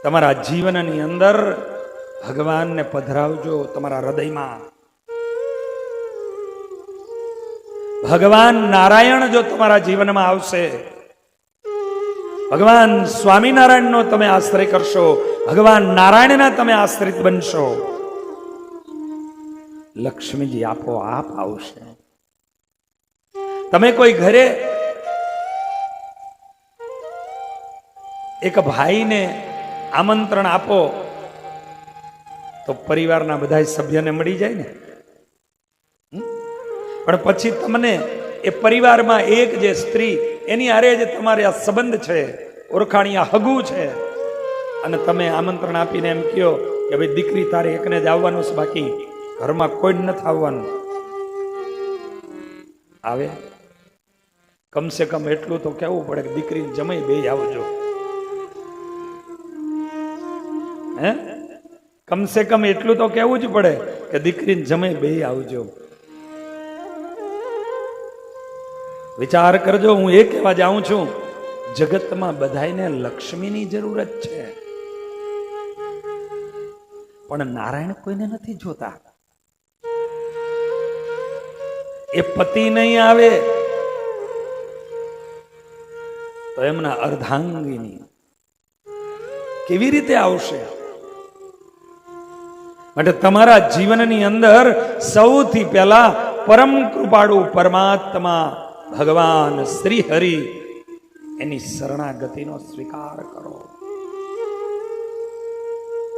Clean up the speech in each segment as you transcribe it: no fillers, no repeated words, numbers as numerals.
તમારા જીવનની અંદર ભગવાનને પધરાવજો. તમારા હૃદયમાં ભગવાન નારાયણ જો તમારા જીવનમાં આવશે, ભગવાન સ્વામિનારાયણનો તમે આશ્રય કરશો, ભગવાન નારાયણના તમે આશ્રિત બનશો, લક્ષ્મીજી આપોઆપ આવશે. તમે કોઈ ઘરે એક ભાઈને આમંત્રણ આપો તો પરિવારના બધા સભ્યને મળી જાય ને. પણ પછી તમને એ પરિવારમાં એક જે સ્ત્રી એની હારે જે તમારે આ સંબંધ છે, ઓળખાણી હગુ છે, અને તમે આમંત્રણ આપીને એમ કહો કે ભાઈ દીકરી તારે એકને જ આવવાનું છે, બાકી ઘરમાં કોઈ નથી આવવાનું. આવે? કમસે કમ એટલું તો કહેવું પડે કે દીકરી જમાઈ બે આવજો. હે, કમસે કમ એટલું તો કહેવું જ પડે કે દીકરીને જમાઈ બે આવજો. વિચાર કરજો, હું એ કહેવા જાઉં છું, જગતમાં બધાને લક્ષ્મીની જરૂરત છે, પણ નારાયણ કોઈને નથી જોતા. એ પતિ નહીં આવે તો એમના અર્ધાંગીની કેવી રીતે આવશે? માટે તમારા જીવનની અંદર સૌથી પહેલા પરમ કૃપાળુ પરમાત્મા ભગવાન શ્રી હરિ એની શરણાગતિનો સ્વીકાર કરો.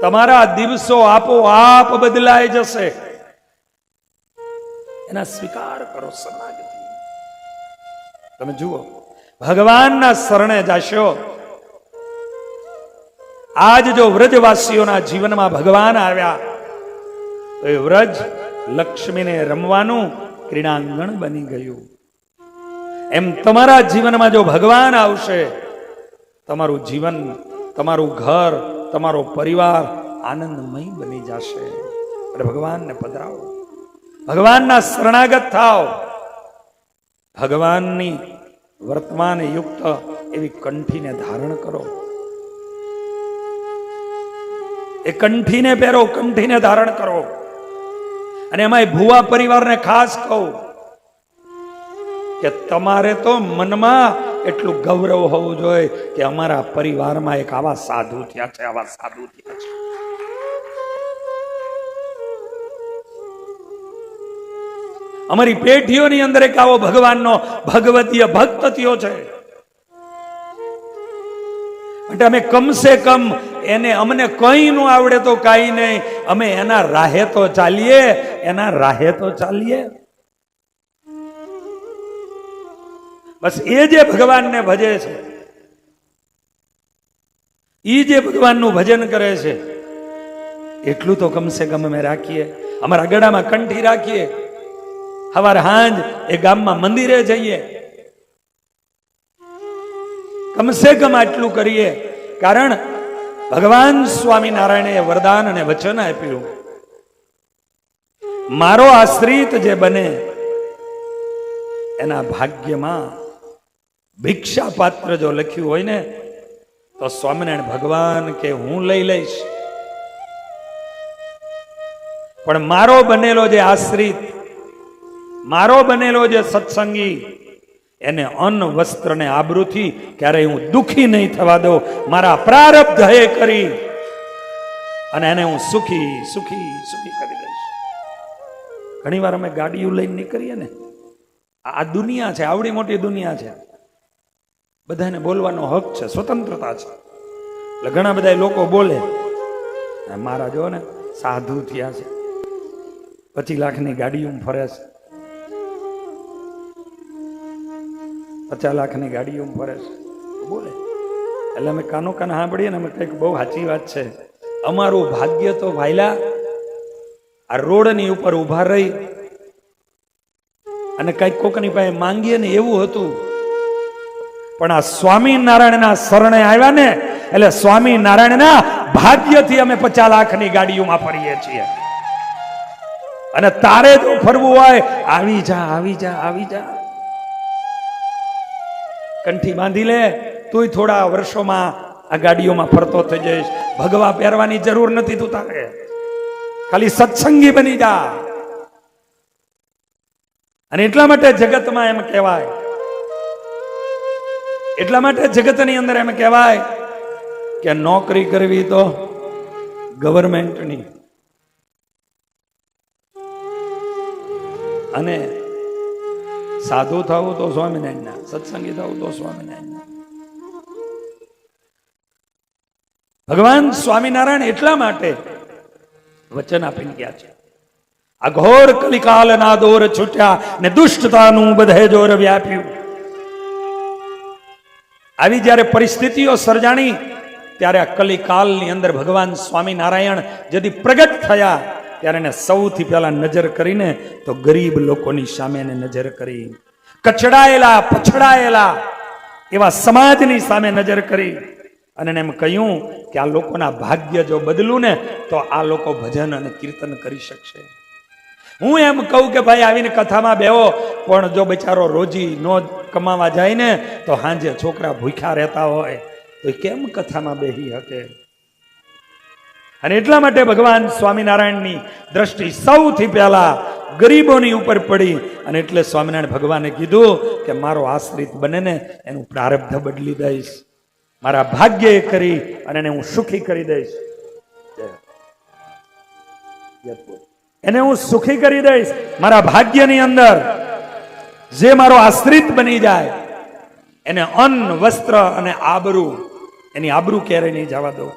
તમારા દિવસો આપોઆપ બદલાઈ જશે. એના સ્વીકાર કરો, શરણાગતિ. તમે જુઓ, ભગવાનના શરણે જશો. આજ જો વ્રજવાસીઓના જીવનમાં ભગવાન આવ્યા તો એ વ્રજ લક્ષ્મીને રમવાનું ક્રીડાંગણ બની ગયું. એમ તમારા જીવનમાં જો ભગવાન આવશે, તમારું જીવન, તમારું ઘર, તમારો પરિવાર આનંદમય બની જશે. એટલે ભગવાનને પધરાવો, ભગવાનના શરણાગત થાઓ, ભગવાનની વર્તમાન યુક્ત એવી કંઠીને ધારણ કરો. એ કંઠીને પહેરો, કંઠીને ધારણ કરો. અને એમાં ભુવા પરિવારને ખાસ કહું કે તમારે તો મનમાં એટલું ગૌરવ હોવું જોઈએ કે અમારા પરિવારમાં એક આવા સાધુ થયા છે, આવા સાધુ થયા છે. અમારી પેઢીઓની અંદર એક આવો ભગવાનનો ભગવતીય ભક્ત થયો છે. એટલે અમે કમસે કમ એને, અમને કઈ ન આવડે તો કઈ નહીં, અમે એના રાહે તો ચાલીએ, એના રાહે તો ચાલીએ. બસ એ જે ભગવાનને ભજે છે, એ જે ભગવાનનું ભજન કરે છે, એટલું તો કમસે કમ અમે રાખીએ. અમારા ગળામાં કંઠી રાખીએ, સવાર સાંજ એ ગામમાં મંદિરે જઈએ, કમસે કમ આટલું કરીએ. કારણ ભગવાન સ્વામિનારાયણે વરદાન અને વચન આપ્યું, મારો આશ્રિત જે બને એના ભાગ્યમાં ભિક્ષા પાત્ર જો લખ્યું હોય ને તો સ્વામિનારાયણ ભગવાન કે હું લઈ લઈશ. પણ મારો બનેલો જે આશ્રિત, મારો બનેલો જે સત્સંગી, એને અન્ન વસ્ત્ર ને આબરૂથી ક્યારેય હું દુખી નહીં થવા દઉં. મારા પ્રારબ્ધ હે કરી અને એને હું સુખી સુખી સુખી કરી દઈશ. ઘણી વાર અમે ગાડીઓ લઈને નીકળીએ ને, આ દુનિયા છે, આવડી મોટી દુનિયા છે, બધાને બોલવાનો હક છે, સ્વતંત્રતા છે. એટલે ઘણા બધા લોકો બોલે, મારા જો ને સાધુ થયા છે, 25 લાખની ગાડીઓ ફરે છે, 50 લાખની ગાડીઓ ફરે છે, બોલે. એટલે અમે કાનો કાન સાંભળીએ ને અમે કંઈક બહુ સાચી વાત છે. અમારું ભાગ્ય તો ભાઈલા આ રોડની ઉપર ઉભા રહી અને કઈક કોકની પાસે માંગીએ ને એવું હતું. પણ આ સ્વામિનારાયણના શરણે આવ્યા ને એટલે સ્વામિનારાયણના ભાગ્યથી અમે 50 લાખની ગાડીઓમાં ફરીએ છીએ. અને તારે જો ફરવું હોય, આવી જા, આવી જા, આવી જા. કંઠી બાંધી લે, તુંય થોડા વર્ષોમાં આ ગાડીઓમાં ફરતો થઈ જઈશ, ભગવા પહેરવાની જરૂર નથી તું તારે, ખાલી સત્સંગી બની જા. અને એટલા માટે જગતમાં એમ કહેવાય, એટલા માટે જગતની અંદર એમ કહેવાય કે નોકરી કરવી તો ગવર્મેન્ટની, અને સાધુ થવું તો સ્વામિનારાયણના, સત્સંગી થવું તો સ્વામિનારાયણના. ભગવાન સ્વામિનારાયણ એટલા માટે વચન આપીને ગયા છે, આ ઘોર કલિકાલના દોર છૂટ્યા ને દુષ્ટતાનું બધે જોર વ્યાપ્યું. આવી જ્યારે પરિસ્થિતિઓ સર્જાણી ત્યારે આ કલિકાલની અંદર ભગવાન સ્વામિનારાયણ જેથી પ્રગટ થયા ત્યારે એને સૌથી પહેલા નજર કરીને તો ગરીબ લોકોની સામે એને નજર કરી, કચડાયેલા પછડાયેલા એવા સમાજની સામે નજર કરી અને એમ કહ્યું કે આ લોકોના ભાગ્ય જો બદલું ને તો આ લોકો ભજન અને કીર્તન કરી શકશે. હું એમ કહું કે ભાઈ આવીને કથામાં બેહો, પણ જો બિચારો રોજી નો કમાવા જાય ને તો સાંજે છોકરા ભૂખ્યા રહેતા હોય તો કેમ કથામાં બેહી શકે? અને એટલા માટે ભગવાન સ્વામિનારાયણની દ્રષ્ટિ સૌથી પહેલા ગરીબોની ઉપર પડી, અને એટલે સ્વામિનારાયણ ભગવાને કીધું કે મારો આશ્રિત બને ને એનું પ્રારબ્ધ બદલી દઈશ, મારા ભાગ્ય કરી અને એને હું સુખી કરી દઈશ, એને હું સુખી કરી દઈશ. મારા ભાગ્યની અંદર જે મારો આશ્રિત બની જાય એને અન્ન વસ્ત્ર અને આબરૂ, એની આબરૂ ક્યારેય નહીં જવા દો.